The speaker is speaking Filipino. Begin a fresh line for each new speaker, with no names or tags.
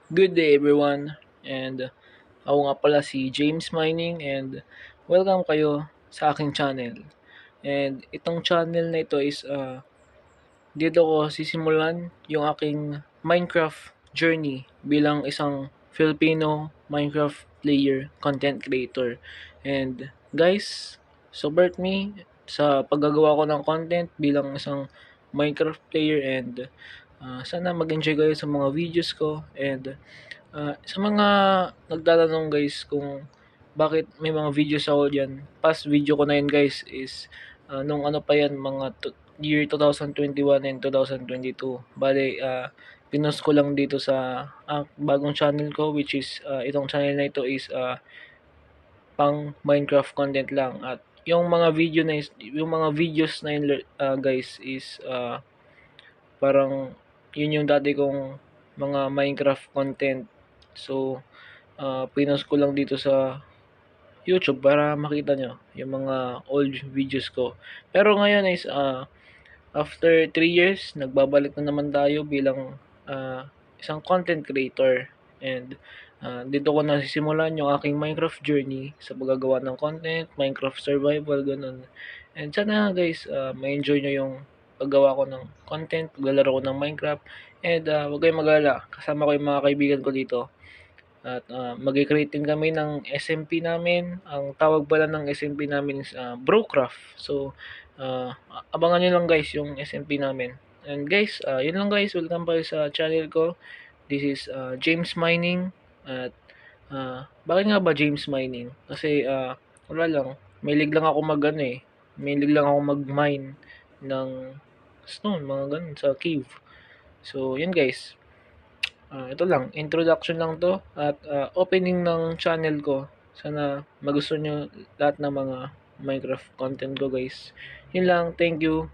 Good day everyone, and ako nga pala si James Mining and welcome kayo sa aking channel. And itong channel na ito is dito ko sisimulan yung aking Minecraft journey bilang isang Filipino Minecraft player, content creator. And guys, support me sa paggagawa ko ng content bilang isang Minecraft player and sana mag-enjoy kayo sa mga videos ko and sa mga nagtatanong guys kung bakit may mga videos ako diyan, past video ko na yun guys is nung ano pa yan mga year 2021 and 2022. Bale, pinost ko lang dito sa bagong channel ko which is itong channel na ito is pang Minecraft content lang at yung mga videos na yun guys is parang yun yung dati kong mga Minecraft content. So, pinost ko lang dito sa YouTube para makita nyo yung mga old videos ko. Pero ngayon is, after 3 years, nagbabalik na naman tayo bilang isang content creator. And dito ko nasisimulan yung aking Minecraft journey sa paggagawa ng content, Minecraft survival, ganun. And sana guys, ma-enjoy nyo yung paggawa ko ng content, paglalaro ko ng Minecraft. And huwag kayong mag-alala, kasama ko yung mga kaibigan ko dito. At mag-create din kami ng SMP namin. Ang tawag pala ng SMP namin is Brocraft. So, abangan nyo lang guys yung SMP namin. And guys, yun lang guys. Welcome pa sa channel ko. This is James Mining. At bakit nga ba James Mining? Kasi wala lang. Mahilig lang ako mag-ano eh. Mahilig lang ako mag-mine ng stone, mga ganun, sa cave. So, yun guys. Ito lang, introduction lang 'to at opening ng channel ko. Sana magustuhan niyo lahat ng mga Minecraft content ko guys. Yun lang, thank you.